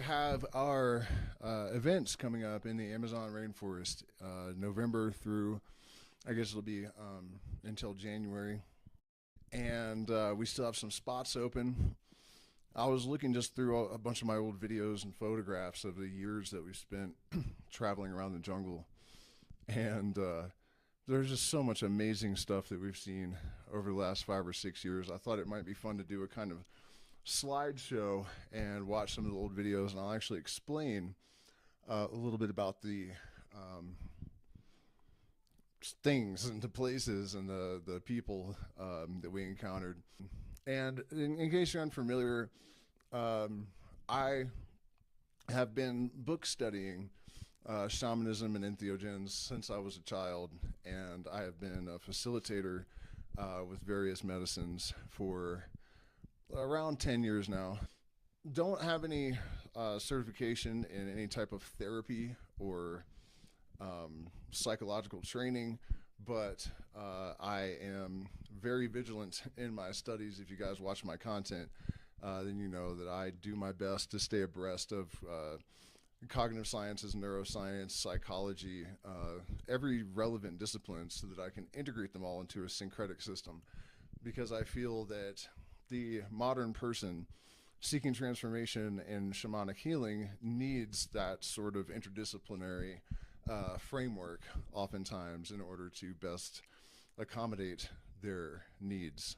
have our events coming up in the Amazon rainforest, November through, I guess it'll be until January. And we still have some spots open. I was looking just through a bunch of my old videos and photographs of the years that we've spent traveling around the jungle. And there's just so much amazing stuff that we've seen over the last 5 or 6 years. I thought it might be fun to do a kind of slideshow and watch some of the old videos, and I'll actually explain a little bit about the things and the places and the people that we encountered. And in case you're unfamiliar, I have been book studying shamanism and entheogens since I was a child, and I have been a facilitator with various medicines for around 10 years now. Don't have any certification in any type of therapy or psychological training, but I am very vigilant in my studies. If you guys watch my content, then you know that I do my best to stay abreast of cognitive sciences, neuroscience, psychology, every relevant discipline, so that I can integrate them all into a syncretic system, because I feel that the modern person seeking transformation and shamanic healing needs that sort of interdisciplinary framework oftentimes in order to best accommodate their needs.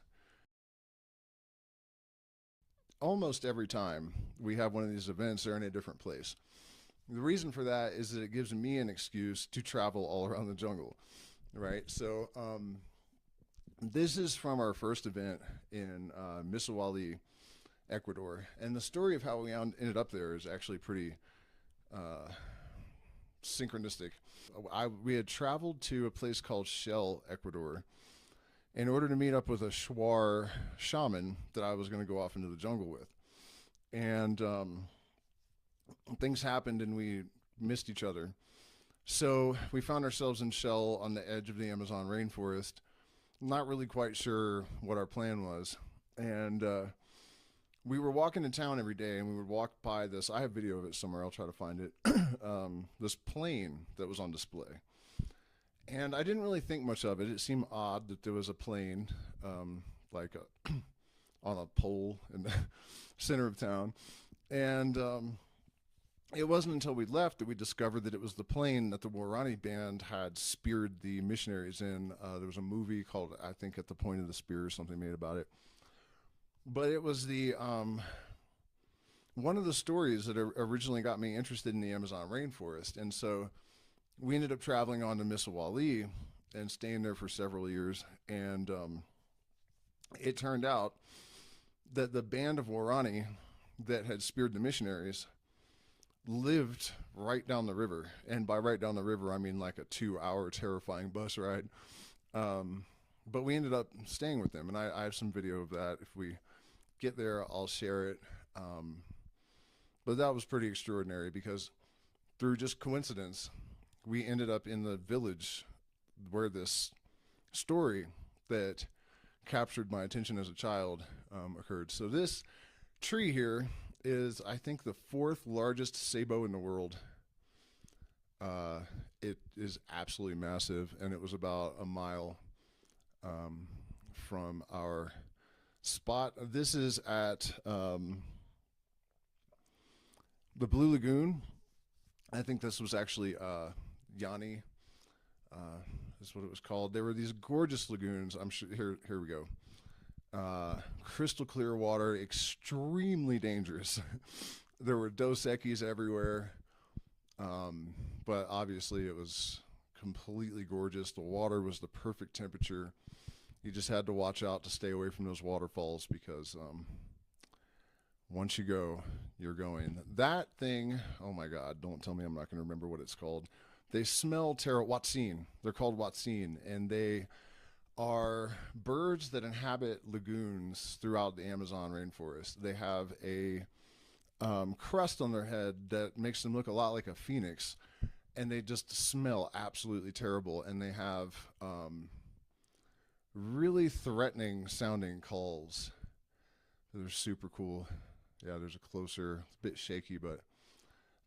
Almost every time we have one of these events, they're in a different place. The reason for that is that it gives me an excuse to travel all around the jungle, right? So this is from our first event in Misawali, Ecuador. And the story of how we ended up there is actually pretty synchronistic. We had traveled to a place called Shell, Ecuador, in order to meet up with a Shuar shaman that I was going to go off into the jungle with. And things happened and we missed each other. So we found ourselves in Shell on the edge of the Amazon rainforest, not really quite sure what our plan was. And we were walking to town every day, and we would walk by this, I have video of it somewhere, I'll try to find it, this plane that was on display. And I didn't really think much of it. It seemed odd that there was a plane like on a pole in the center of town. And it wasn't until we left that we discovered that it was the plane that the Warani band had speared the missionaries in. There was a movie called, I think, At the Point of the Spear or something made about it. But it was the one of the stories that originally got me interested in the Amazon rainforest. And so we ended up traveling on to Misawali and staying there for several years. And it turned out that the band of Warani that had speared the missionaries lived right down the river. And by right down the river, I mean like a 2-hour terrifying bus ride. But we ended up staying with them. And I have some video of that. If we get there, I'll share it. But that was pretty extraordinary, because through just coincidence, we ended up in the village where this story that captured my attention as a child occurred. So this tree here is, I think, the 4th largest sabo in the world. It is absolutely massive, and it was about a mile from our spot. This is at the Blue Lagoon. I think this was actually Yanni, is what it was called. There were these gorgeous lagoons. I'm sure, here we go. Crystal clear water, extremely dangerous. There were Dos Equis everywhere, but obviously it was completely gorgeous. The water was the perfect temperature. You just had to watch out to stay away from those waterfalls, because once you go, you're going. That thing, oh my God, don't tell me I'm not going to remember what it's called. They smell terrible. Watsin. They're called Watsin, and they are birds that inhabit lagoons throughout the Amazon rainforest. They have a crust on their head that makes them look a lot like a phoenix, and they just smell absolutely terrible, and they have really threatening sounding calls. They're super cool. Yeah, there's a closer, a bit shaky, but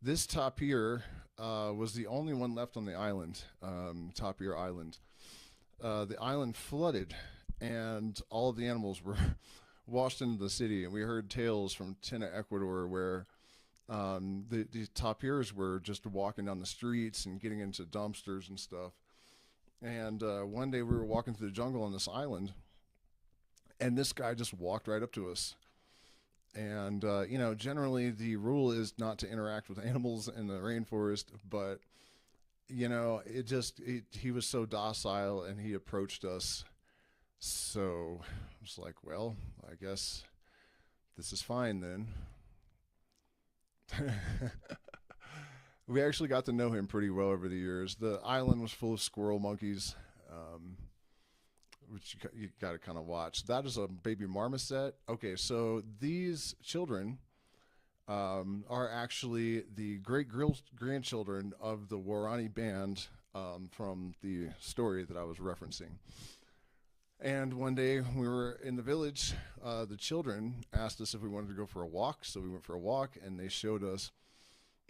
This tapir was the only one left on the island, Tapir Island. The island flooded, and all of the animals were washed into the city. And we heard tales from Tina, Ecuador, where the tapirs were just walking down the streets and getting into dumpsters and stuff. And one day we were walking through the jungle on this island, and this guy just walked right up to us. And generally the rule is not to interact with animals in the rainforest, but he was so docile and he approached us. So I was like, well, I guess this is fine then. We actually got to know him pretty well over the years. The island was full of squirrel monkeys, which you got to kind of watch. That is a baby marmoset. Okay, so these children are actually the great grandchildren of the Warani band from the story that I was referencing. And one day we were in the village, the children asked us if we wanted to go for a walk. So we went for a walk, and they showed us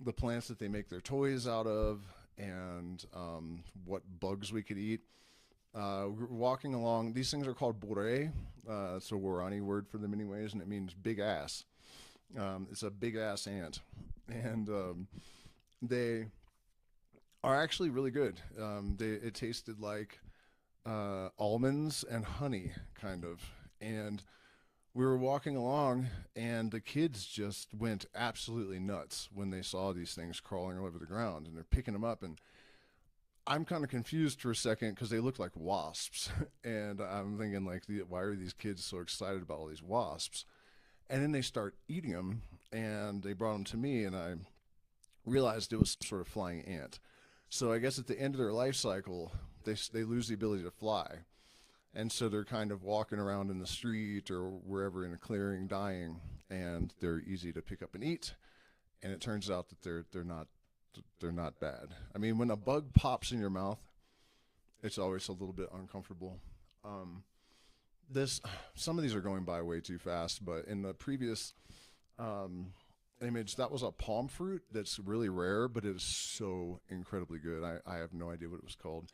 the plants that they make their toys out of, and what bugs we could eat. We were walking along. These things are called bore. It's a Warani word for them anyways, and it means big ass. It's a big ass ant. And they are actually really good. It tasted like almonds and honey, kind of. And we were walking along, and the kids just went absolutely nuts when they saw these things crawling all over the ground, and they're picking them up. And I'm kind of confused for a second because they look like wasps. And I'm thinking, like, why are these kids so excited about all these wasps? And then they start eating them, and they brought them to me, and I realized it was some sort of flying ant. So I guess at the end of their life cycle, they lose the ability to fly. And so they're kind of walking around in the street or wherever in a clearing dying, and they're easy to pick up and eat. And it turns out that they're not bad. I mean, when a bug pops in your mouth, it's always a little bit uncomfortable. Some of these are going by way too fast, but in the previous image, that was a palm fruit that's really rare, but it is so incredibly good. I have no idea what it was called.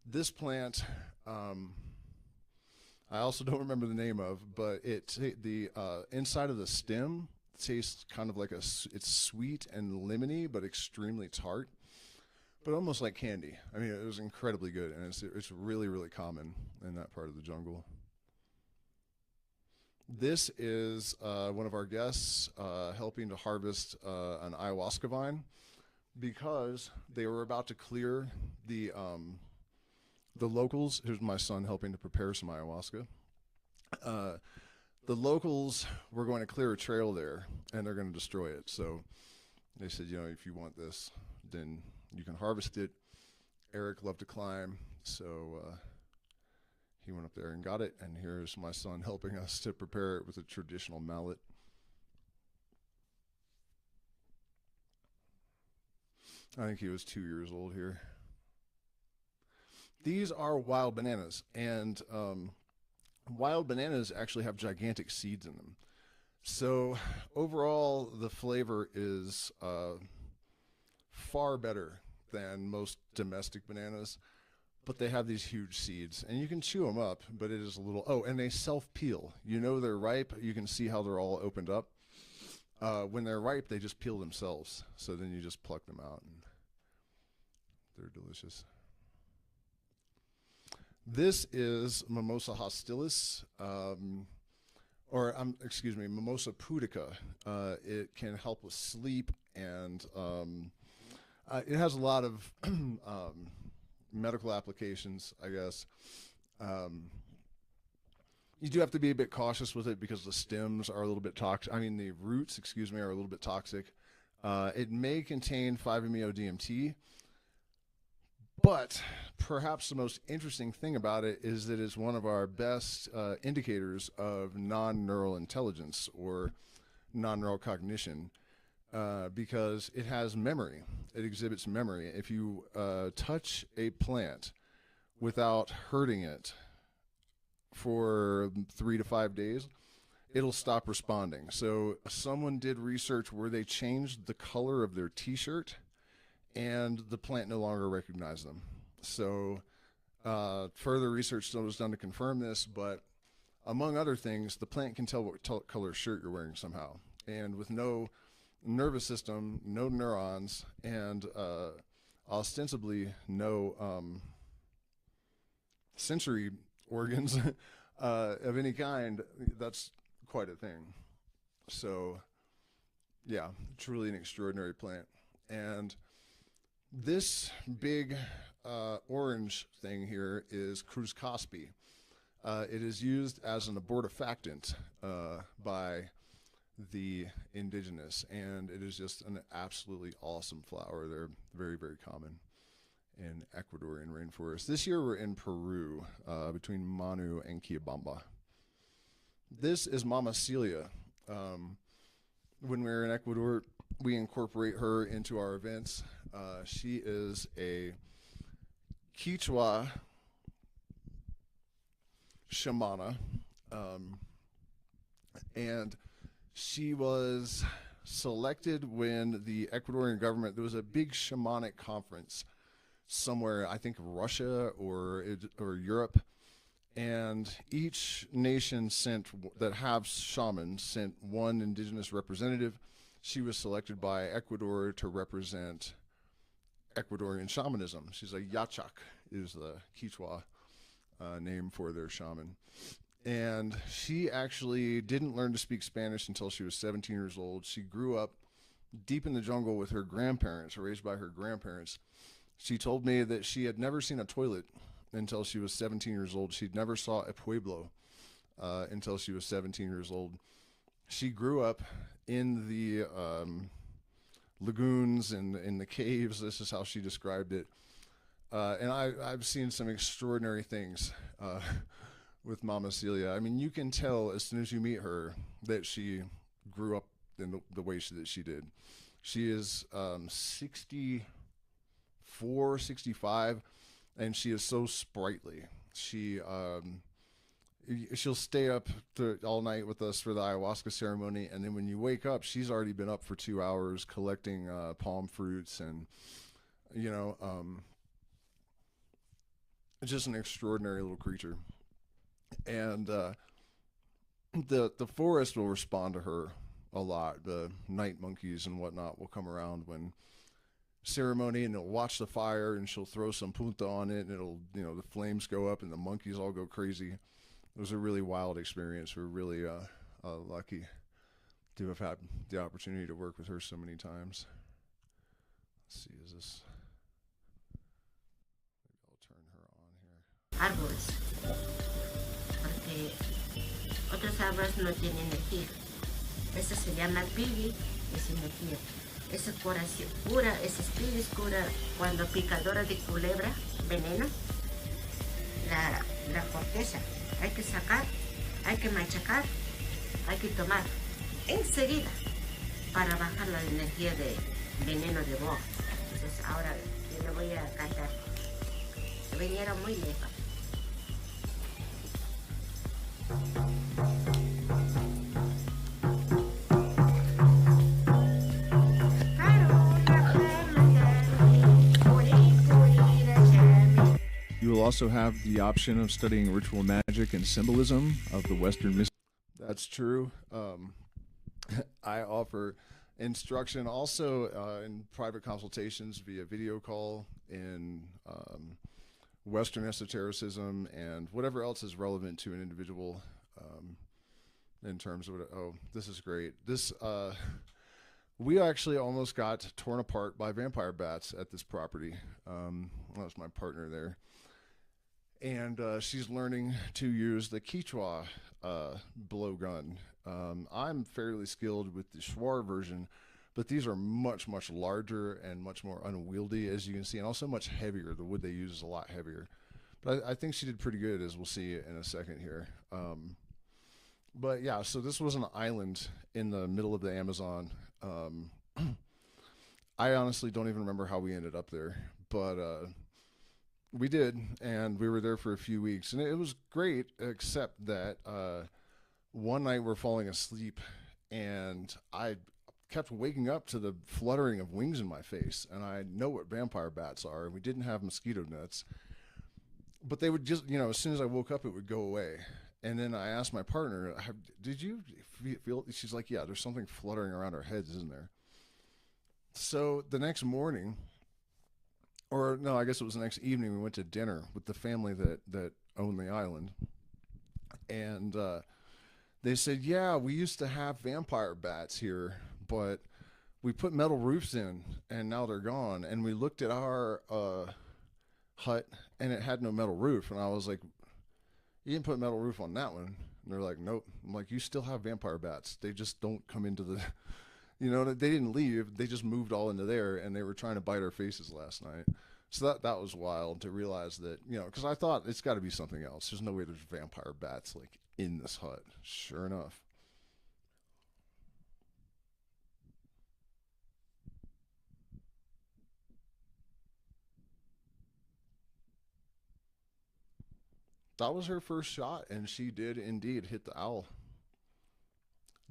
This plant, I also don't remember the name of, but the inside of the stem tastes kind of like it's sweet and lemony, but extremely tart, but almost like candy. I mean, it was incredibly good, and it's really, really common in that part of the jungle. This is one of our guests helping to harvest an ayahuasca vine because they were about to clear the locals. Here's my son helping to prepare some ayahuasca. The locals were going to clear a trail there, and they're going to destroy it. So they said, if you want this, then you can harvest it. Eric loved to climb, so he went up there and got it, and here's my son helping us to prepare it with a traditional mallet. I think he was 2 years old here. These are wild bananas, and wild bananas actually have gigantic seeds in them. So overall, the flavor is far better than most domestic bananas, but they have these huge seeds, and you can chew them up, but it is a little, and they self-peel. They're ripe. You can see how they're all opened up. When they're ripe, they just peel themselves, so then you just pluck them out, and they're delicious. This is Mimosa hostilis, Mimosa pudica. It can help with sleep, and it has a lot of medical applications, I guess. You do have to be a bit cautious with it because the stems are a little bit toxic. The roots, are a little bit toxic. It may contain 5-MeO-DMT, but perhaps the most interesting thing about it is that it's one of our best indicators of non-neural intelligence or non-neural cognition because it has memory. It exhibits memory. If you touch a plant without hurting it for 3 to 5 days, it'll stop responding. So someone did research where they changed the color of their t-shirt and the plant no longer recognized them. So further research still was done to confirm this, but among other things, the plant can tell what color shirt you're wearing somehow. And with no nervous system, no neurons, and ostensibly no sensory organs of any kind, that's quite a thing. So, yeah, truly an extraordinary plant. And this big orange thing here is Cruz-Cosby. It is used as an abortifactant by the indigenous, and it is just an absolutely awesome flower. They're very, very common in Ecuadorian rainforest. This year we're in Peru, between Manu and Quillabamba. This is Mama Celia. When we're in Ecuador, we incorporate her into our events. She is a Quechua shamana, and she was selected when the Ecuadorian government, there was a big shamanic conference somewhere, I think Russia or Europe, and each nation that have shamans sent one indigenous representative. She was selected by Ecuador to represent Ecuadorian shamanism. She's a Yachak, is the Quechua name for their shaman. And she actually didn't learn to speak Spanish until she was 17 years old. She grew up deep in the jungle with her grandparents, raised by her grandparents. She told me that she had never seen a toilet until she was 17 years old. She never saw a pueblo until she was 17 years old. She grew up in the lagoons and in the caves. This is how she described it. And I've seen some extraordinary things with Mama Celia. I mean, you can tell as soon as you meet her that she grew up in the way that she did. She is 64, 65, and she is so sprightly. She'll stay up all night with us for the ayahuasca ceremony, and then when you wake up, she's already been up for 2 hours collecting palm fruits, and just an extraordinary little creature. And the forest will respond to her a lot. The night monkeys and whatnot will come around when ceremony, and they'll watch the fire, and she'll throw some punta on it, and it'll, the flames go up and the monkeys all go crazy. It was a really wild experience. We're really lucky to have had the opportunity to work with her so many times. Let's see, is this? Maybe I'll turn her on here. Árboles, porque otros árboles no tienen energía. Esa se llama pili, es energía. Esa cura, esa spilis cura cuando picadora de culebra, veneno, la corteza. Hay que sacar, hay que machacar, hay que tomar enseguida para bajar la energía de veneno de boa. Entonces ahora yo le voy a cantar. Vinieron muy lejos. You will also have the option of studying ritual magic and symbolism of the Western mystery. That's true. I offer instruction also in private consultations via video call in Western esotericism and whatever else is relevant to an individual in terms of this is great. This we actually almost got torn apart by vampire bats at this property. That was my partner there. And she's learning to use the Quechua blowgun. I'm fairly skilled with the Schwar version, but these are much, much larger and much more unwieldy, as you can see, and also much heavier. The wood they use is a lot heavier. But I think she did pretty good, as we'll see in a second here. But yeah, so this was an island in the middle of the Amazon. I honestly don't even remember how we ended up there, but we did, and we were there for a few weeks, and it was great, except that one night we're falling asleep, and I kept waking up to the fluttering of wings in my face. And I know what vampire bats are, and we didn't have mosquito nets, but they would just, as soon as I woke up, it would go away. And then I asked my partner, "Did you feel?" She's like, "Yeah, there's something fluttering around our heads, isn't there?" So the next morning, or no, I guess it was the next evening, we went to dinner with the family that owned the island, and they said, "Yeah, we used to have vampire bats here, but we put metal roofs in, and now they're gone." And we looked at our hut, and it had no metal roof. And I was like, "You didn't put metal roof on that one?" And they're like, "Nope." I'm like, "You still have vampire bats. They just don't come into the." They didn't leave. They just moved all into there, and they were trying to bite our faces last night. So that was wild to realize that, because I thought it's got to be something else. There's no way there's vampire bats like in this hut. Sure enough. That was her first shot, and she did indeed hit the owl.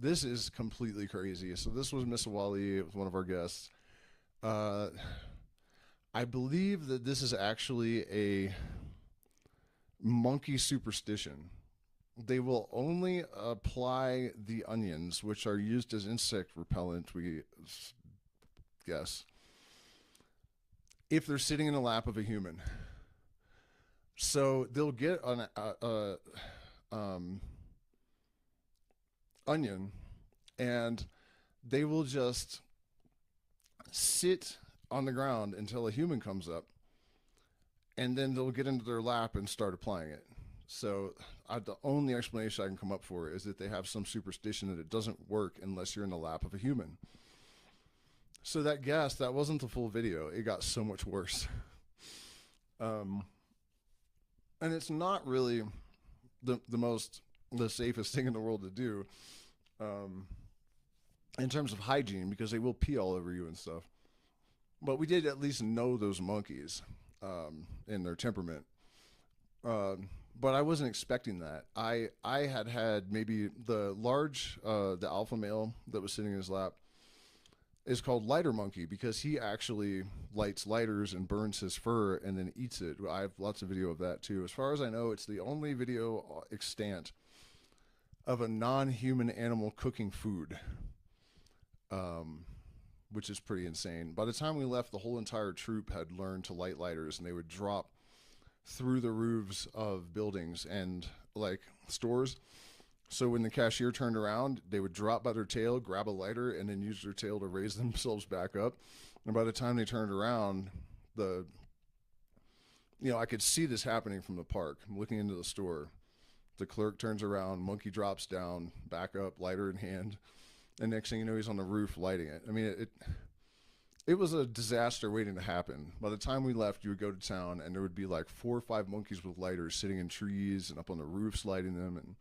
This is completely crazy. So this was Miss Wally, one of our guests. Uh, I believe that this is actually a monkey superstition. They will only apply the onions, which are used as insect repellent, we guess, if they're sitting in the lap of a human. So they'll get an onion, and they will just sit on the ground until a human comes up, and then they'll get into their lap and start applying it. So the only explanation I can come up for is that they have some superstition that it doesn't work unless you're in the lap of a human. So that wasn't the full video. It got so much worse. And it's not really the safest thing in the world to do, in terms of hygiene, because they will pee all over you and stuff. But we did at least know those monkeys, in their temperament. But I wasn't expecting that. I had maybe the alpha male that was sitting in his lap is called lighter monkey because he actually lights lighters and burns his fur and then eats it. I have lots of video of that too. As far as I know, it's the only video extant of a non-human animal cooking food, which is pretty insane. By the time we left, the whole entire troop had learned to light lighters, and they would drop through the roofs of buildings and like stores. So when the cashier turned around, they would drop by their tail, grab a lighter, and then use their tail to raise themselves back up. And by the time they turned around, I could see this happening from the park. I'm looking into the store. The clerk turns around, monkey drops down, back up, lighter in hand, and next thing you know, he's on the roof lighting it. I mean, it was a disaster waiting to happen. By the time we left, you would go to town, and there would be like 4 or 5 monkeys with lighters sitting in trees and up on the roofs lighting them.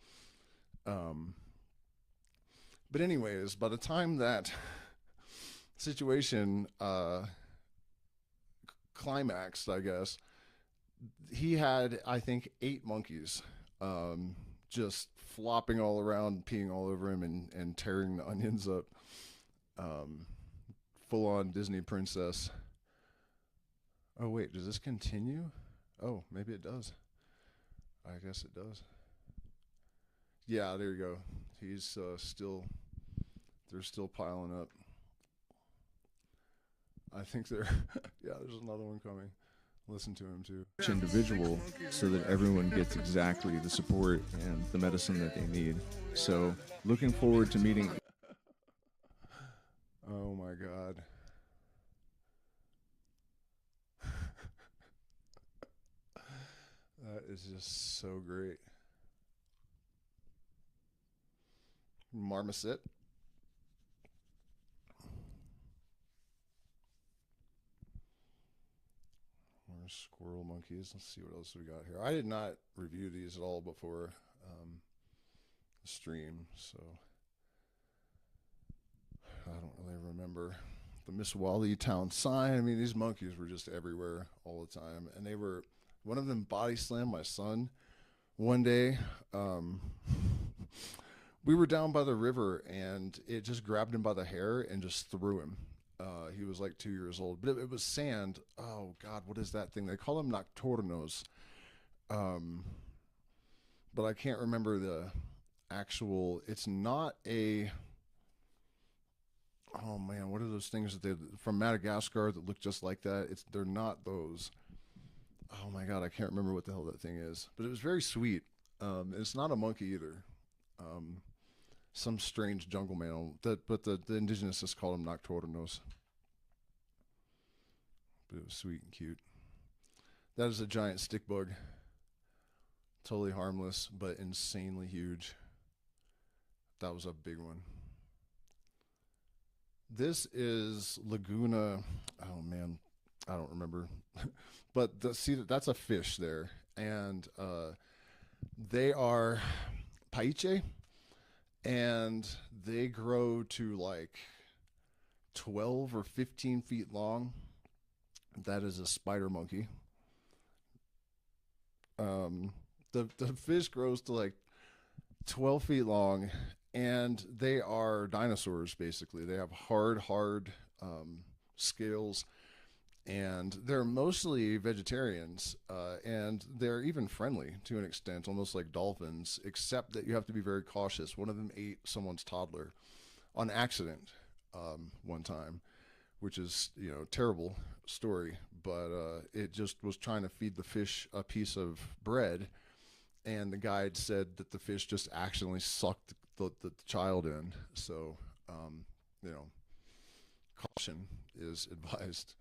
But anyways, by the time that situation climaxed, I guess, he had, I think, 8 monkeys, just flopping all around, peeing all over him, and tearing the onions up. Full on Disney princess. Oh, wait, does this continue? Oh, maybe it does. I guess it does. Yeah, there you go. He's they're still piling up. I think they're, yeah, there's another one coming. Listen to him too. Each individual so that everyone gets exactly the support and the medicine that they need. So looking forward to meeting. Oh my God. That is just so great. Marmoset. More squirrel monkeys. Let's see what else we got here. I did not review these at all before the stream, so I don't really remember. The Miss Wally Town sign. I mean, these monkeys were just everywhere all the time, and one of them body slammed my son one day. we were down by the river, and it just grabbed him by the hair and just threw him. He was like 2 years old, but it was sand. Oh God, what is that thing? They call them nocturnos, um, but I can't remember the actual. It's not a. Oh man, what are those things that they from Madagascar that look just like that? They're not those. Oh my God, I can't remember what the hell that thing is. But it was very sweet. It's not a monkey either. Um, some strange jungle mammal. But the indigenous call them nocturnos. But it was sweet and cute. That is a giant stick bug. Totally harmless, but insanely huge. That was a big one. This is Laguna. Oh man, I don't remember. But see, that's a fish there, and they are paiche, and they grow to like 12 or 15 feet long. That is a spider monkey. The fish grows to like 12 feet long, and they are dinosaurs basically. They have hard scales, and they're mostly vegetarians, and they're even friendly to an extent, almost like dolphins, except that you have to be very cautious. One of them ate someone's toddler on accident one time, which is, terrible story, but it just was trying to feed the fish a piece of bread, and the guide said that the fish just accidentally sucked the child in. So, caution is advised.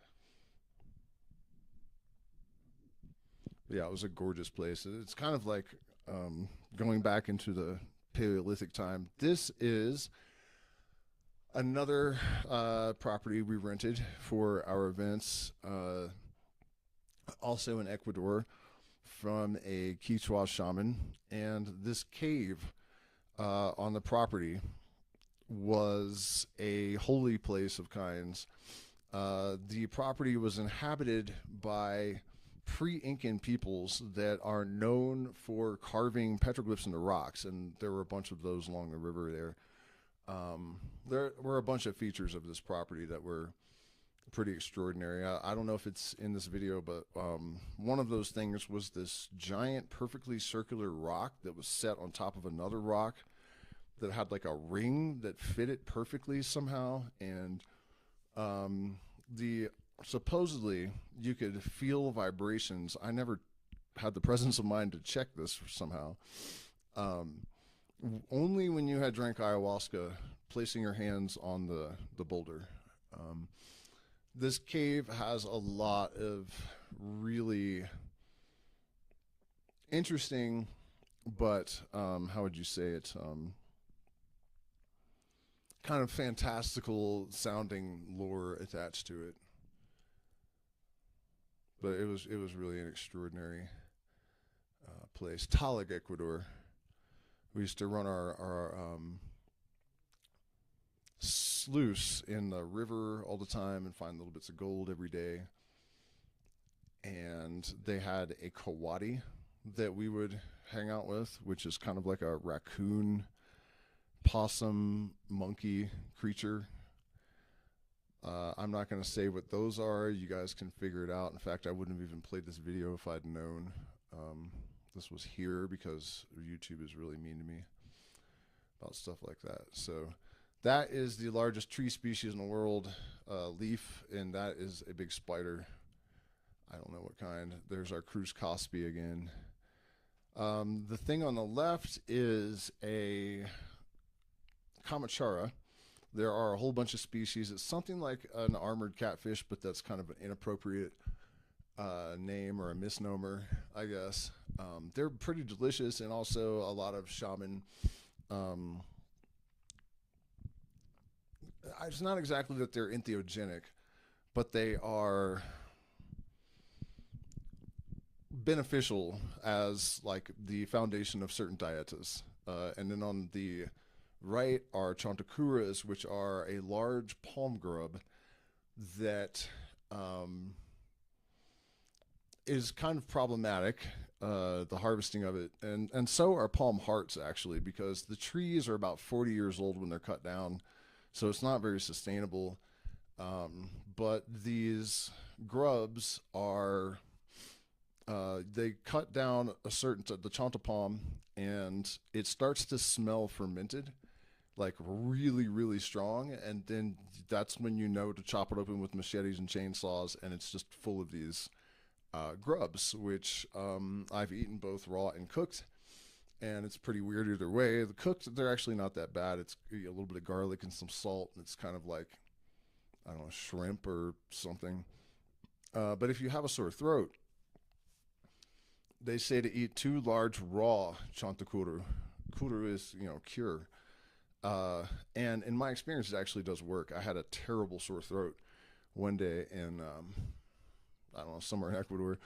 Yeah, it was a gorgeous place. It's kind of like going back into the Paleolithic time. This is another property we rented for our events, also in Ecuador, from a Quichua shaman. And this cave on the property was a holy place of kinds. The property was inhabited by pre-Incan peoples that are known for carving petroglyphs into rocks, and there were a bunch of those along the river there. There were a bunch of features of this property that were pretty extraordinary. I don't know if it's in this video, but one of those things was this giant, perfectly circular rock that was set on top of another rock that had like a ring that fit it perfectly somehow, and the supposedly you could feel vibrations. I never had the presence of mind to check this somehow. Only when you had drank ayahuasca, placing your hands on the boulder. This cave has a lot of really interesting, but how would you say it? Kind of fantastical sounding lore attached to it. But it was really an extraordinary place. Talig, Ecuador. We used to run our sluice in the river all the time and find little bits of gold every day. And they had a coati that we would hang out with, which is kind of like a raccoon, possum, monkey creature. I'm not going to say what those are. You guys can figure it out. In fact, I wouldn't have even played this video if I'd known this was here, because YouTube is really mean to me about stuff like that. So that is the largest tree species in the world, leaf, and that is a big spider. I don't know what kind. There's our Cruz Cosby again. The thing on the left is a Kamachara. There are a whole bunch of species. It's something like an armored catfish, but that's kind of an inappropriate name or a misnomer, I guess. They're pretty delicious, and also a lot of shaman. It's not exactly that they're entheogenic, but they are beneficial as like the foundation of certain dietas. And then on the right are chantacuras, which are a large palm grub that is kind of problematic the harvesting of it, and so are palm hearts actually, because the trees are about 40 years old when they're cut down, so it's not very sustainable. But these grubs are they cut down a certain the chonta palm, and it starts to smell fermented, like really really strong, and then that's when you know to chop it open with machetes and chainsaws, and it's just full of these grubs, which I've eaten both raw and cooked, and it's pretty weird either way. The cooked, they're actually not that bad. It's a little bit of garlic and some salt, and it's kind of like, I don't know, shrimp or something. But if you have a sore throat, they say to eat 2 large raw chantakuru. Kuru is, cure. And in my experience, it actually does work. I had a terrible sore throat one day in, I don't know, somewhere in Ecuador,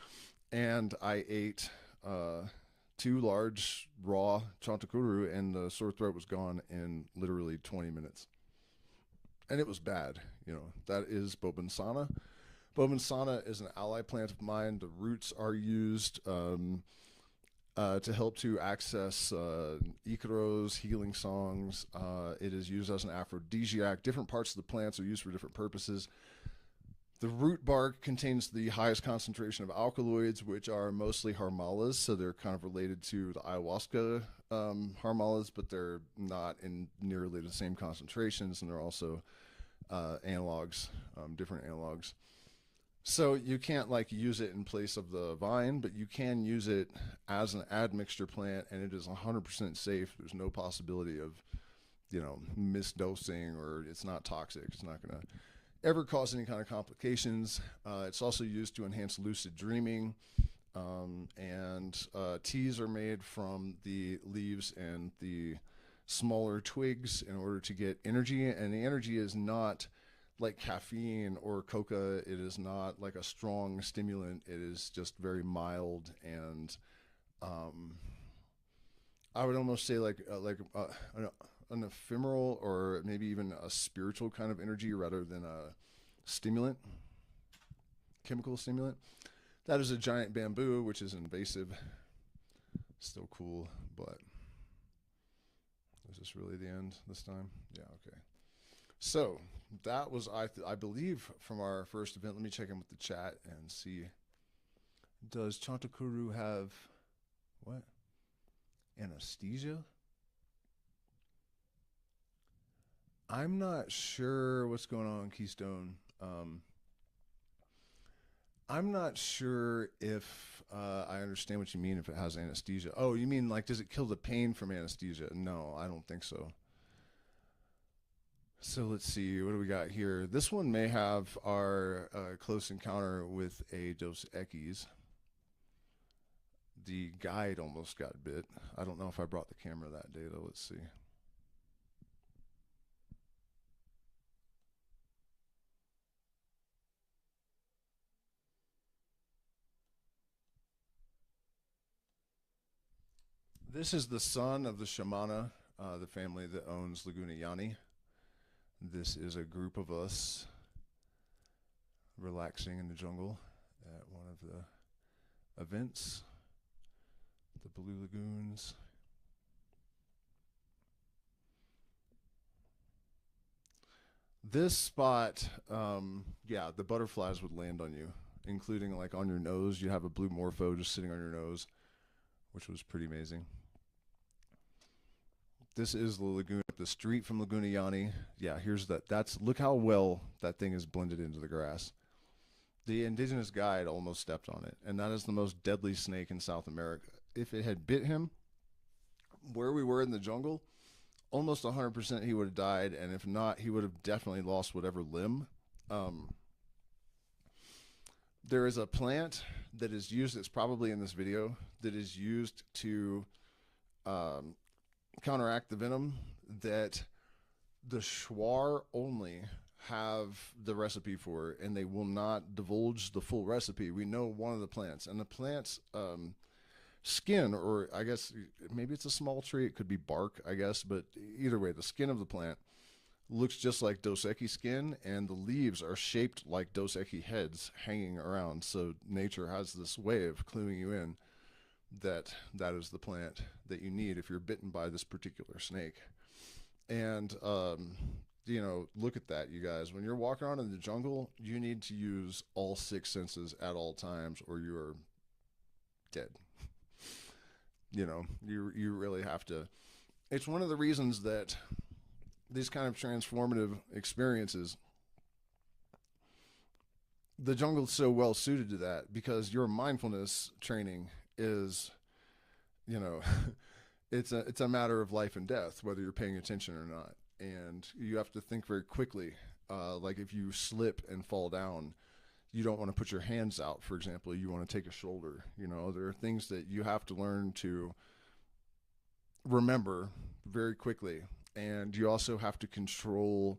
and I ate 2 large raw chantakuru, and the sore throat was gone in literally 20 minutes. And it was bad. That is bobansana. Bobansana is an ally plant of mine. The roots are used to help to access Icaros, healing songs. It is used as an aphrodisiac. Different parts of the plants are used for different purposes. The root bark contains the highest concentration of alkaloids, which are mostly harmalas, so they're kind of related to the ayahuasca harmalas, but they're not in nearly the same concentrations, and they're also analogs, different analogs. So you can't use it in place of the vine, but you can use it as an admixture plant, and it is 100% safe. There's no possibility of, misdosing, or it's not toxic. It's not going to ever cause any kind of complications. It's also used to enhance lucid dreaming, and teas are made from the leaves and the smaller twigs in order to get energy, and the energy is not like caffeine or coca. It is not like a strong stimulant. It is just very mild, and I would almost say an ephemeral, or maybe even a spiritual kind of energy rather than a stimulant, chemical stimulant. That is a giant bamboo, which is invasive. Still cool, but is this really the end this time? Yeah, okay. So that was, I believe, from our first event. Let me check in with the chat and see. Does Chantakuru have what? Anesthesia? I'm not sure what's going on, Keystone. I'm not sure if I understand what you mean, if it has anesthesia. Oh, you mean does it kill the pain from anesthesia? No, I don't think so. So let's see, what do we got here? This one may have our close encounter with a Dos Equis. The guide almost got bit. I don't know if I brought the camera that day, though. Let's see. This is the son of the Shamana, the family that owns Laguna Yani. This is a group of us relaxing in the jungle at one of the events, the Blue Lagoons. This spot, yeah, the butterflies would land on you, including on your nose. You have a blue morpho just sitting on your nose, which was pretty amazing. This is the lagoon, the street from Laguna Yani. Yeah, here's look how well that thing is blended into the grass. The indigenous guide almost stepped on it, and that is the most deadly snake in South America. If it had bit him, where we were in the jungle, almost 100% he would have died, and if not, he would have definitely lost whatever limb. There is a plant that is used, it's probably in this video, that is used to counteract the venom, that the Shuar only have the recipe for, and they will not divulge the full recipe. We know one of the plants, and the plant's skin, or I guess maybe it's a small tree, it could be bark, I guess, but either way, the skin of the plant looks just like Dos Equis skin, and the leaves are shaped like Dos Equis heads hanging around. So nature has this way of cluing you in. that is the plant that you need if you're bitten by this particular snake. And look at that, you guys. When you're walking around in the jungle, you need to use all six senses at all times, or you're dead. You really have to. It's one of the reasons that these kind of transformative experiences, the jungle's so well suited to that, because your mindfulness training is, it's a matter of life and death, whether you're paying attention or not. And you have to think very quickly. Like if you slip and fall down, you don't want to put your hands out, for example. You want to take a shoulder. There are things that you have to learn to remember very quickly. And you also have to control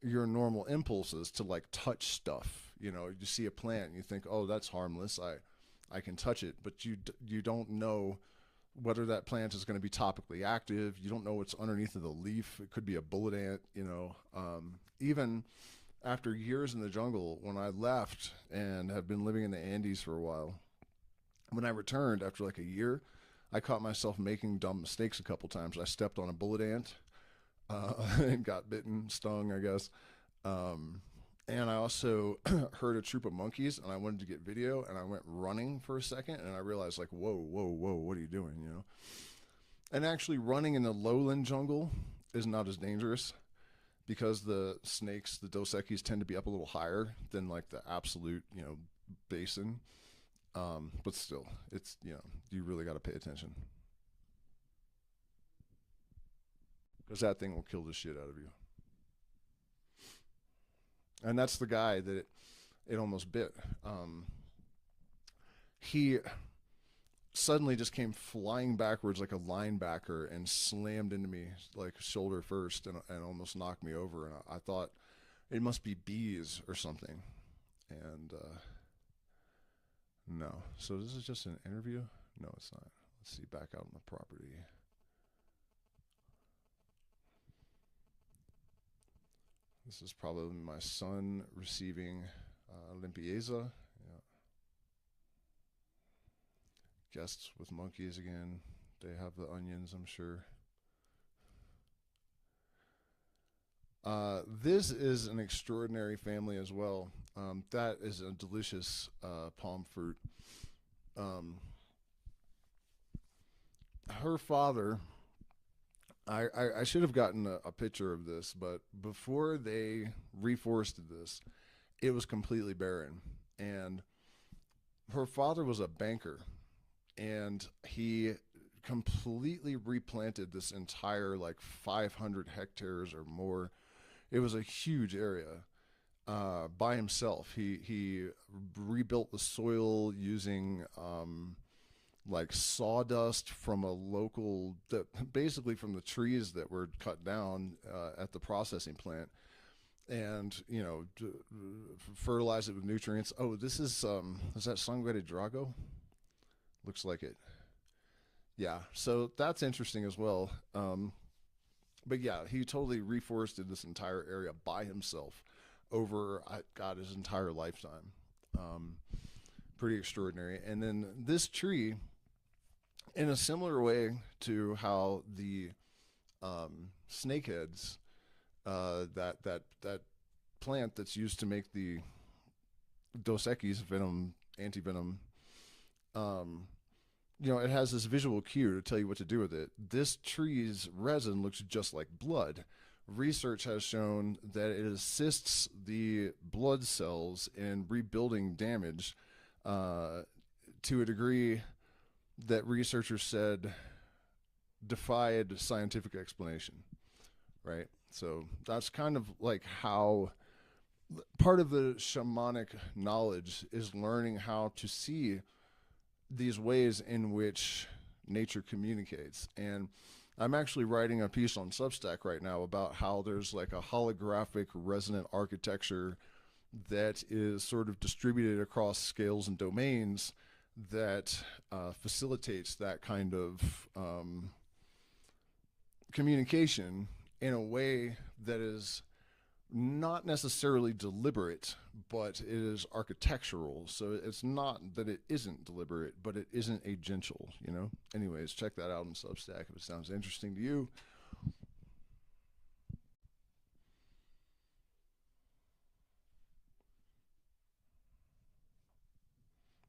your normal impulses to like touch stuff. You see a plant and you think, oh, that's harmless. I can touch it. But you don't know whether that plant is going to be topically active. You don't know what's underneath of the leaf. It could be a bullet ant, even after years in the jungle, when I left and have been living in the Andes for a while, when I returned after like a year, I caught myself making dumb mistakes a couple times. I stepped on a bullet ant and got bitten, stung, I guess. And I also heard a troop of monkeys, and I wanted to get video, and I went running for a second, and I realized, like, whoa, what are you doing, And actually running in the lowland jungle is not as dangerous, because the snakes, the Dos Equis, tend to be up a little higher than, like, the absolute, basin. But still, it's, you really got to pay attention. Because that thing will kill the shit out of you. And that's the guy that it almost bit. He suddenly just came flying backwards like a linebacker and slammed into me like shoulder first and almost knocked me over. And I thought it must be bees or something. And no. So this is just an interview? No, it's not. Let's see, back out on the property. This is probably my son receiving limpieza. Yeah. Guests with monkeys again. They have the onions, I'm sure. This is an extraordinary family as well. That is a delicious palm fruit. Her father... I should have gotten a picture of this, but before they reforested this, it was completely barren. And her father was a banker, and he completely replanted this entire, like, 500 hectares or more. It was a huge area by himself. He rebuilt the soil using... like sawdust from a local, basically from the trees that were cut down at the processing plant, and fertilize it with nutrients. Oh, this is that Sangre de Drago? Looks like it. Yeah, so that's interesting as well. But yeah, he totally reforested this entire area by himself over, his entire lifetime. Pretty extraordinary. And then this tree, in a similar way to how the snakeheads, that plant that's used to make the Dos Equis venom, anti-venom, it has this visual cue to tell you what to do with it. This tree's resin looks just like blood. Research has shown that it assists the blood cells in rebuilding damage to a degree that researchers said defied scientific explanation, right? So that's kind of like how part of the shamanic knowledge is learning how to see these ways in which nature communicates. And I'm actually writing a piece on Substack right now about how there's like a holographic resonant architecture that is sort of distributed across scales and domains that facilitates that kind of communication in a way that is not necessarily deliberate, but it is architectural. So it's not that it isn't deliberate, but it isn't agential, you know? Anyways, check that out on Substack if it sounds interesting to you.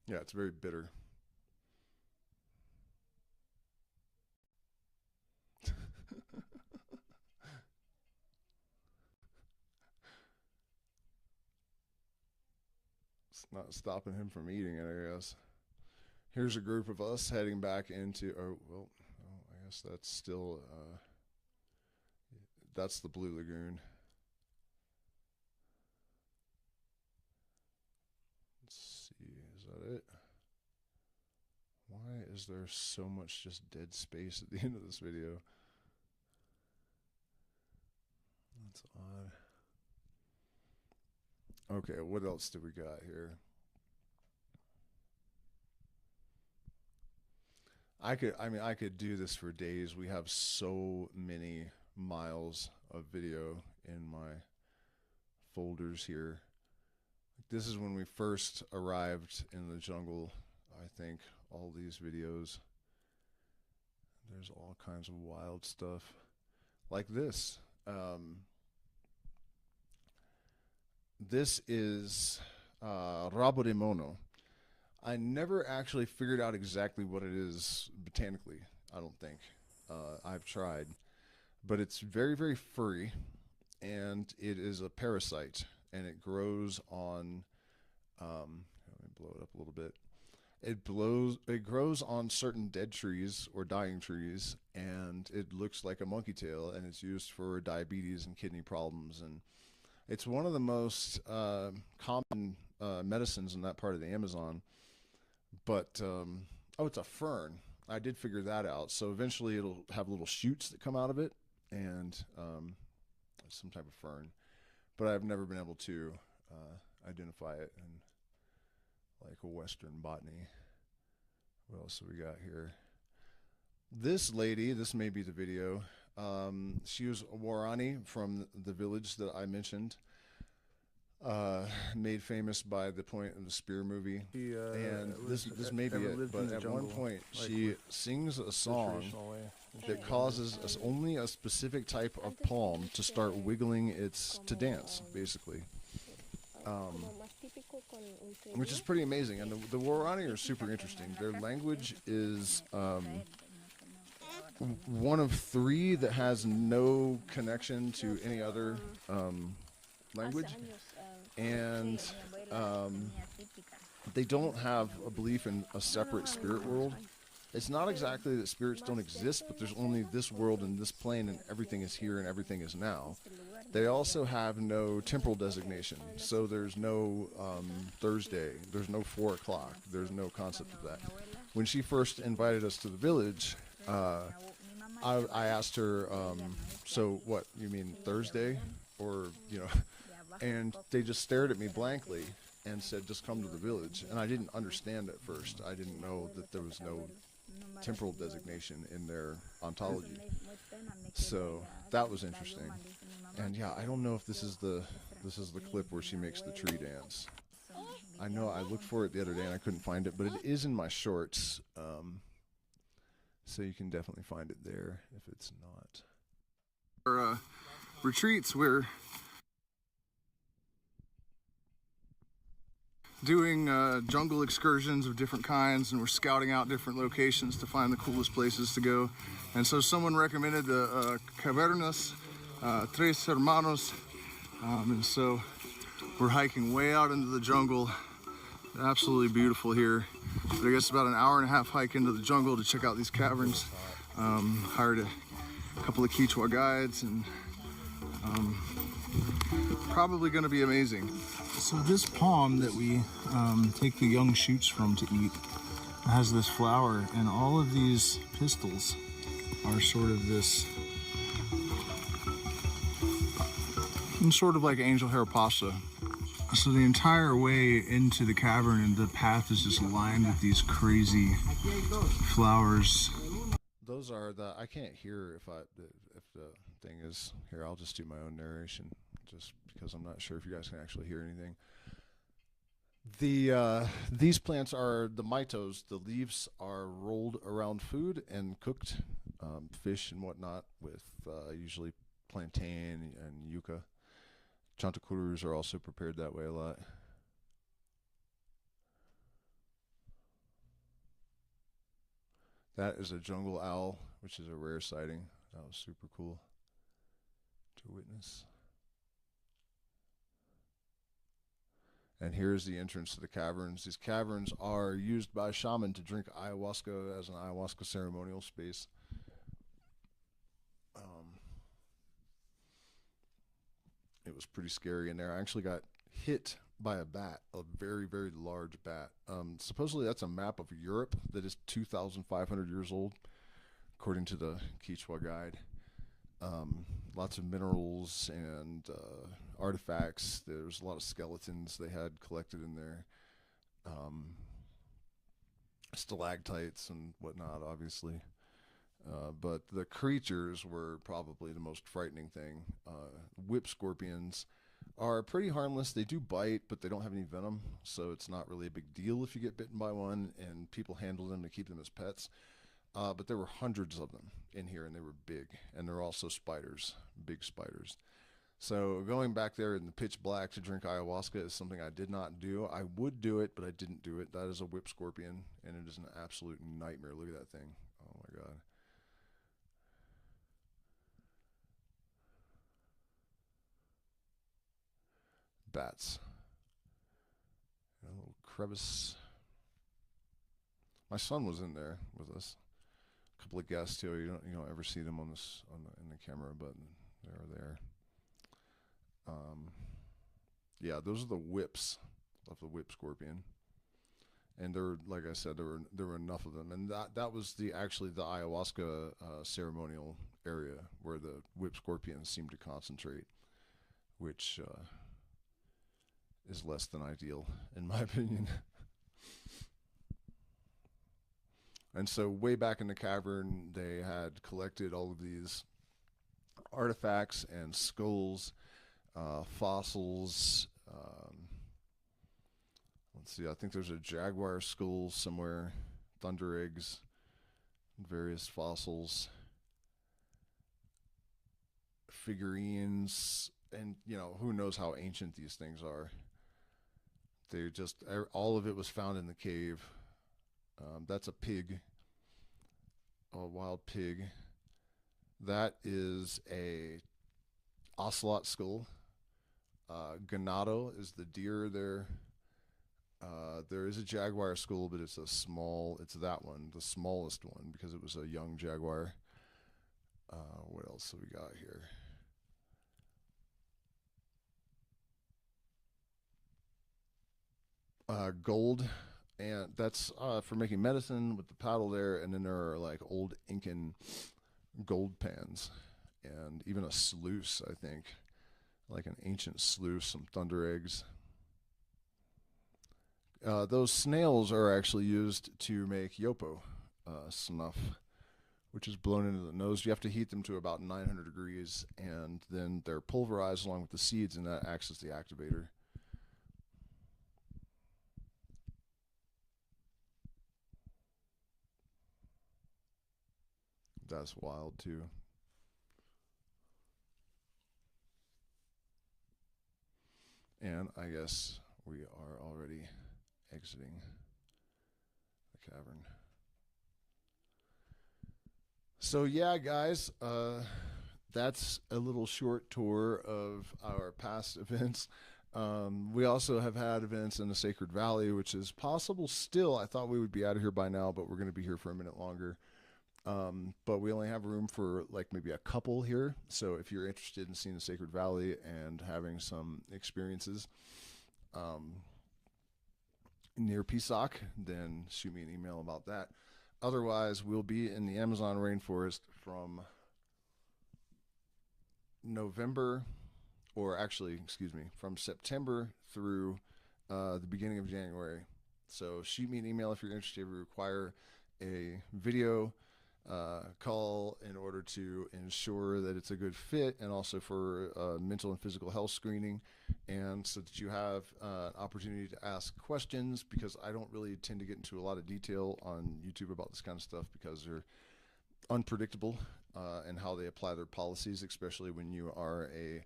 Yeah, it's very bitter. It's not stopping him from eating it, I guess. Here's a group of us heading back into, I guess that's still, that's the Blue Lagoon. Let's see, is that it? Why is there so much just dead space at the end of this video? That's odd. Okay, what else do we got here? I could do this for days. We have so many miles of video in my folders here. This is when we first arrived in the jungle, I think, all these videos. There's all kinds of wild stuff like this. This is rabo de mono. I never actually figured out exactly what it is botanically, I don't think. I've tried. But it's very, very furry, and it is a parasite, and it grows on, let me blow it up a little bit. It grows on certain dead trees or dying trees, and it looks like a monkey tail, and it's used for diabetes and kidney problems, and it's one of the most common medicines in that part of the Amazon. But, oh, it's a fern. I did figure that out. So eventually it'll have little shoots that come out of it, and some type of fern. But I've never been able to identify it in like a Western botany. What else have we got here? This lady, this may be the video. She was a Warani from the village that I mentioned. Made famous by the Point of the Spear movie, and this may be it. But at one point, she sings a song that causes only a specific type of palm to start wiggling to dance, basically, which is pretty amazing. And the Warani are super interesting. Their language is one of three that has no connection to any other language. And they don't have a belief in a separate spirit world. It's not exactly that spirits don't exist, but there's only this world and this plane, and everything is here and everything is now. They also have no temporal designation, so there's no Thursday, there's no 4 o'clock, there's no concept of that. When she first invited us to the village, I asked her, so what, you mean Thursday? Or, you know... And they just stared at me blankly and said, just come to the village. And I didn't understand at first. I didn't know that there was no temporal designation in their ontology. So that was interesting. And yeah, I don't know if this is the clip where she makes the tree dance. I know I looked for it the other day and I couldn't find it, but it is in my shorts. So you can definitely find it there if it's not. Our retreats where doing jungle excursions of different kinds, and we're scouting out different locations to find the coolest places to go. And so someone recommended the Cavernas Tres Hermanos, and so we're hiking way out into the jungle. Absolutely beautiful here, but I guess about an hour and a half hike into the jungle to check out these caverns. Hired a couple of Quechua guides, and probably going to be amazing. So this palm that we take the young shoots from to eat has this flower, and all of these pistils are sort of this, sort of like angel hair pasta. So the entire way into the cavern, and the path is just lined with these crazy flowers. Those are the, I can't hear if the thing is here. I'll just do my own narration. just because I'm not sure if you guys can actually hear anything. These plants are the mitos. The leaves are rolled around food and cooked, fish and whatnot, with usually plantain and yuca. Chantakurus are also prepared that way a lot. That is a jungle owl, which is a rare sighting. That was super cool to witness. And here's the entrance to the caverns. These caverns are used by shaman to drink ayahuasca as an ayahuasca ceremonial space. It was pretty scary in there. I actually got hit by a bat, a very, very large bat. Supposedly that's a map of Europe that is 2,500 years old, according to the Quichua guide. Lots of minerals and artifacts. There's a lot of skeletons they had collected in there. Stalactites and whatnot, obviously. But the creatures were probably the most frightening thing. Whip scorpions are pretty harmless. They do bite, but they don't have any venom, so it's not really a big deal if you get bitten by one, and people handle them to keep them as pets. But there were hundreds of them in here, and they were big, and they're also spiders, big spiders. So going back there in the pitch black to drink ayahuasca is something I did not do. I would do it, but I didn't do it. That is a whip scorpion, and it is an absolute nightmare. Look at that thing. Oh, my God. Bats. A little crevice. My son was in there with us. A couple of guests too. You don't ever see them in the camera, but they're there. Yeah, those are the whips of the whip scorpion, and there, like I said, there were enough of them, and that was actually the ayahuasca ceremonial area where the whip scorpions seem to concentrate, which is less than ideal in my opinion. And so way back in the cavern, they had collected all of these artifacts and skulls, fossils. Let's see, I think there's a jaguar skull somewhere, thunder eggs, various fossils, figurines, and who knows how ancient these things are. They just, all of it was found in the cave. That's a pig, a wild pig. That is a ocelot skull. Ganado is the deer there. There is a jaguar skull, but it's that one, the smallest one, because it was a young jaguar. What else have we got here? Gold, and that's for making medicine with the paddle there. And then there are like old Incan gold pans, and even a sluice, I think, like an ancient sluice, some thunder eggs. Those snails are actually used to make yopo snuff, which is blown into the nose. You have to heat them to about 900 degrees, and then they're pulverized along with the seeds, and that acts as the activator. That's wild too. And I guess we are already exiting the cavern. So yeah, guys, that's a little short tour of our past events. We also have had events in the Sacred Valley, which is possible still. I thought we would be out of here by now, but we're going to be here for a minute longer. But we only have room for like maybe a couple here. So if you're interested in seeing the Sacred Valley and having some experiences near Pisac, then shoot me an email about that. Otherwise, we'll be in the Amazon rainforest from from September through the beginning of January. So shoot me an email if you're interested. We require a video call in order to ensure that it's a good fit, and also for mental and physical health screening, and so that you have an opportunity to ask questions, because I don't really tend to get into a lot of detail on YouTube about this kind of stuff because they're unpredictable and how they apply their policies, especially when you are a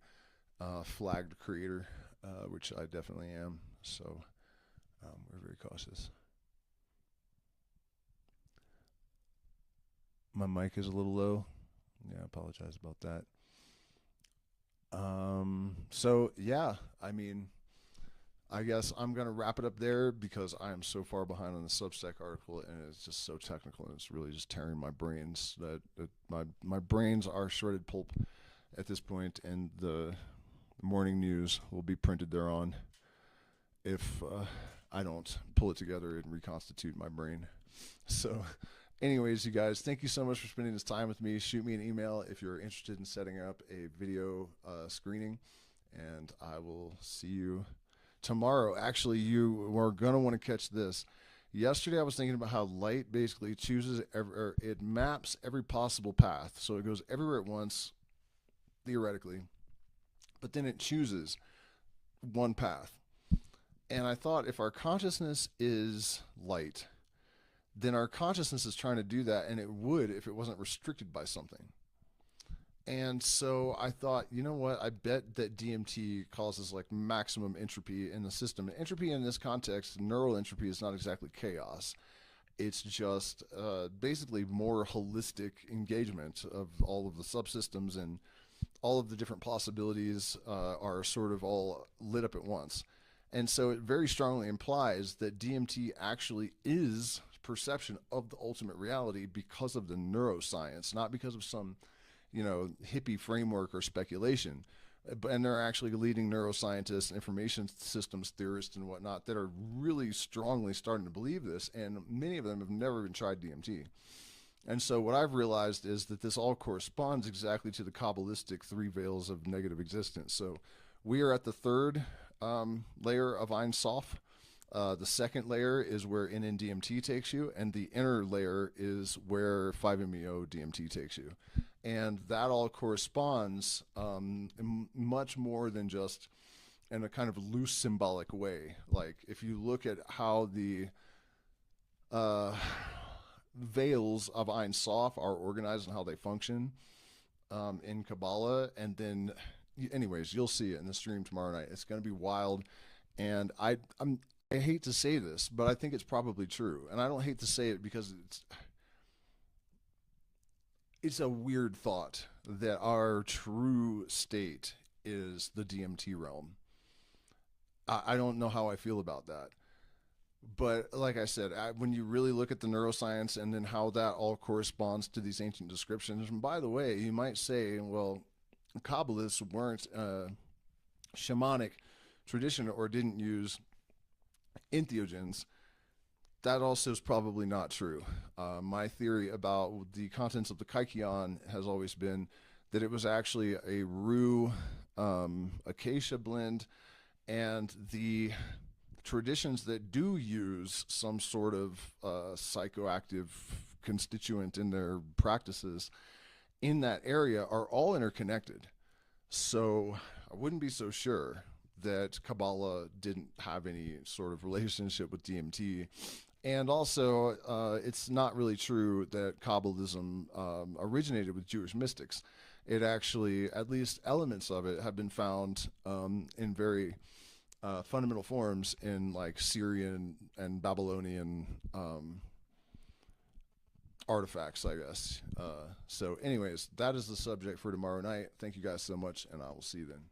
flagged creator, which I definitely am. So we're very cautious. My mic is a little low. Yeah, I apologize about that. So yeah, I mean, I guess I'm gonna wrap it up there because I am so far behind on the Substack article, and it's just so technical, and it's really just tearing my brains. That my brains are shredded pulp at this point, and the morning news will be printed thereon if I don't pull it together and reconstitute my brain. So, anyways, you guys, thank you so much for spending this time with me. Shoot me an email if you're interested in setting up a video screening, and I will see you tomorrow. Actually, you are going to want to catch this. Yesterday, I was thinking about how light basically chooses, or it maps every possible path. So it goes everywhere at once, theoretically, but then it chooses one path. And I thought, if our consciousness is light, then our consciousness is trying to do that, and it would if it wasn't restricted by something. And so I thought, you know what? I bet that DMT causes like maximum entropy in the system. And entropy in this context, neural entropy, is not exactly chaos. It's just basically more holistic engagement of all of the subsystems, and all of the different possibilities are sort of all lit up at once. And so it very strongly implies that DMT actually is perception of the ultimate reality because of the neuroscience, not because of some, hippie framework or speculation. And there are actually leading neuroscientists, information systems theorists, and whatnot that are really strongly starting to believe this, and many of them have never even tried DMT. And so what I've realized is that this all corresponds exactly to the Kabbalistic three veils of negative existence. So we are at the third layer of Ein Sof. The second layer is where NN-DMT takes you, and the inner layer is where 5-MeO DMT takes you. And that all corresponds much more than just in a kind of loose symbolic way. Like if you look at how the veils of Ein Sof are organized and how they function in Kabbalah, and then anyways, you'll see it in the stream tomorrow night. It's going to be wild, and I hate to say this, but I think it's probably true. And I don't hate to say it because it's a weird thought that our true state is the DMT realm. I don't know how I feel about that. But like I said, when you really look at the neuroscience and then how that all corresponds to these ancient descriptions, and by the way, you might say, well, Kabbalists weren't shamanic tradition or didn't use entheogens. That also is probably not true. My theory about the contents of the Kaikion has always been that it was actually a rue acacia blend, and the traditions that do use some sort of psychoactive constituent in their practices in that area are all interconnected. So I wouldn't be so sure that Kabbalah didn't have any sort of relationship with DMT. And also, it's not really true that Kabbalism originated with Jewish mystics. It actually, at least elements of it, have been found in very fundamental forms in like Syrian and Babylonian artifacts, I guess. So anyways, that is the subject for tomorrow night. Thank you guys so much, and I will see you then.